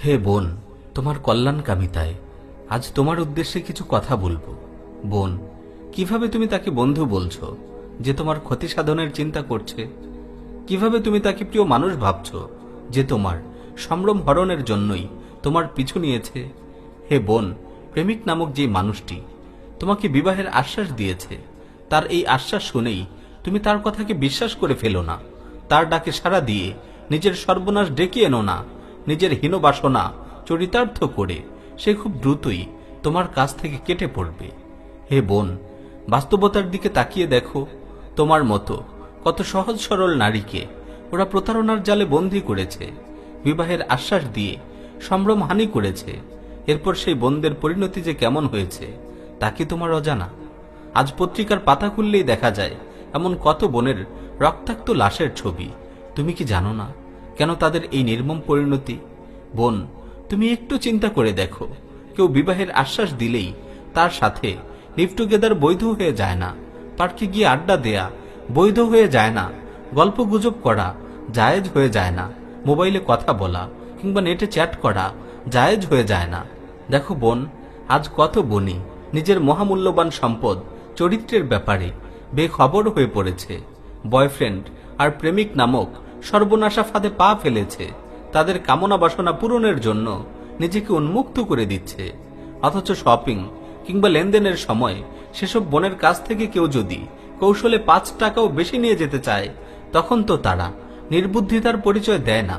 হে বোন, তোমার কল্যাণকামিতায় আজ তোমার উদ্দেশ্যে কিছু কথা বলবো। বোন, কিভাবে তুমি তাকে বন্ধু বলছো যে তোমার ক্ষতি সাধনের চিন্তা করছে? কিভাবে তুমি তাকে প্রিয় মানুষ ভাবছো যে তোমার সম্ভ্রম হরণের জন্যই তোমার পিছু নিয়েছে? হে বোন, প্রেমিক নামক যে মানুষটি তোমাকে বিবাহের আশ্বাস দিয়েছে, তার এই আশ্বাস শুনেই তুমি তার কথাকে বিশ্বাস করে ফেলো না। তার ডাকে সাড়া দিয়ে নিজের সর্বনাশ ডেকে এনো না। নিজের হীন বাসনা চরিতার্থ করে সে খুব দ্রুতই তোমার কাছ থেকে কেটে পড়বে। হে বোন, বাস্তবতার দিকে তাকিয়ে দেখো। তোমার মতো কত সহজ সরল নারীকে ওরা প্রতারণার জালে বন্দী করেছে, বিবাহের আশ্বাস দিয়ে সম্ভ্রম হানি করেছে। এরপর সেই বোনদের পরিণতি যে কেমন হয়েছে তা কি তোমার অজানা? আজ পত্রিকার পাতা খুললেই দেখা যায় এমন কত বোনের রক্তাক্ত লাশের ছবি। তুমি কি জানো না কেন তাদের এই নির্মম পরিণতি? বোন, তুমি একটু চিন্তা করে দেখো, কেউ বিবাহের আশ্বাস দিলেই তার সাথে লিভ টুগেদার বৈধ হয়ে যায় না। পার্কে গিয়ে আড্ডা দেয়া বৈধ হয়ে যায় না। গল্প গুজব করা জায়েজ হয়ে যায় না। মোবাইলে কথা বলা কিংবা নেটে চ্যাট করা জায়েজ হয়ে যায় না। দেখো বোন, আজ কত বোনই নিজের মহামূল্যবান সম্পদ চরিত্রের ব্যাপারে বেখবর হয়ে পড়েছে। বয়ফ্রেন্ড আর প্রেমিক নামক সর্বনাশা ফাঁদে পা ফেলেছে। তাদের কামনা বাসনা পূরণের জন্য নিজেকে উন্মুক্ত করে দিচ্ছে। অথচ শপিং কিংবা লেনদেনের সময় সেসব বোনের কাছ থেকে কেউ যদি কৌশলে 5 টাকাও বেশি নিয়ে যেতে চায়, তখন তো তারা নির্বুদ্ধিতার পরিচয় দেয় না,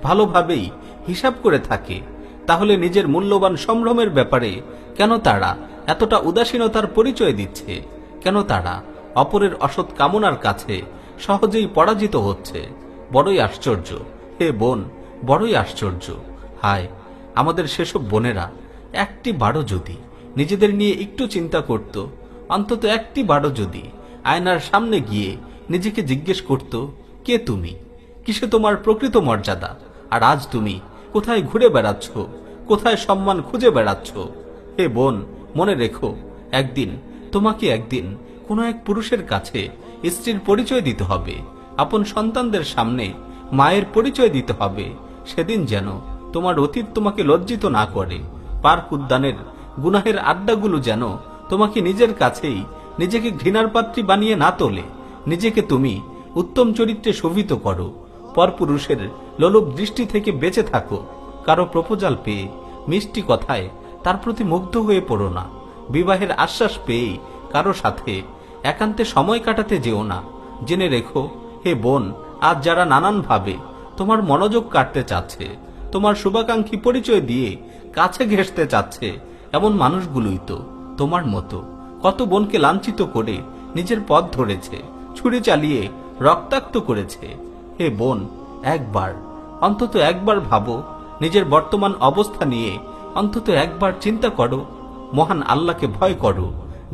ভালোভাবেই হিসাব করে থাকে। তাহলে নিজের মূল্যবান সম্ভ্রমের ব্যাপারে কেন তারা এতটা উদাসীনতার পরিচয় দিচ্ছে? কেন তারা অপরের অসৎ কামনার কাছে সহজেই পরাজিত হচ্ছে? বড়ই আশ্চর্য হে বোন, বড়ই আশ্চর্য। হায়, আমাদের সেসব বোনেরা একটি বারও যদি নিজেদের নিয়ে একটু চিন্তা করত, অন্তত একটি বারও যদি আয়নার সামনে গিয়ে নিজেকে জিজ্ঞেস করত, কে তুমি, কিসে তোমার প্রকৃত মর্যাদা, আর আজ তুমি কোথায় ঘুরে বেড়াচ্ছ, কোথায় সম্মান খুঁজে বেড়াচ্ছ? হে বোন, মনে রেখো, একদিন কোনো এক পুরুষের কাছে স্ত্রীর পরিচয় দিতে হবে, আপন সন্তানদের সামনে মায়ের পরিচয় দিতে হবে। সেদিন যেন তোমার অতীত তোমাকে লজ্জিত না করে। পার্ক উদ্যানের গুনাহের আড্ডাগুলো যেন তোমাকে নিজের কাছেই নিজেকে ঘৃণার পাত্রী বানিয়ে না তোলে। নিজেকে তুমি উত্তম চরিত্রে শোভিত করো। পরপুরুষের লোলুপ দৃষ্টি থেকে বেঁচে থাকো। কারো প্রপোজাল পেয়ে মিষ্টি কথায় তার প্রতি মুগ্ধ হয়ে পড়ো না। বিবাহের আশ্বাস পেয়ে কারো সাথে একান্তে সময় কাটাতে যেও না। জেনে রেখো হে বোন, আজ যারা নানানভাবে তোমার মনোযোগ কাটতে চাচ্ছে, তোমার শুভাকাঙ্ক্ষী পরিচয় দিয়ে কাছে ঘেঁষতে চাচ্ছে, এমন মানুষগুলোই তো তোমার মতো কত বোনকে লাঞ্ছিত করে নিজের পথ ধরেছে, ছুরি চালিয়ে রক্তাক্ত করেছে। হে বোন, অন্তত একবার ভাবো, নিজের বর্তমান অবস্থা নিয়ে অন্তত একবার চিন্তা করো। মহান আল্লাহকে ভয় করো,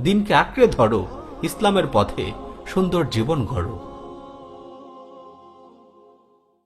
দিনকে আঁকড়ে ধরো, ইসলামের পথে সুন্দর জীবন গড়ো।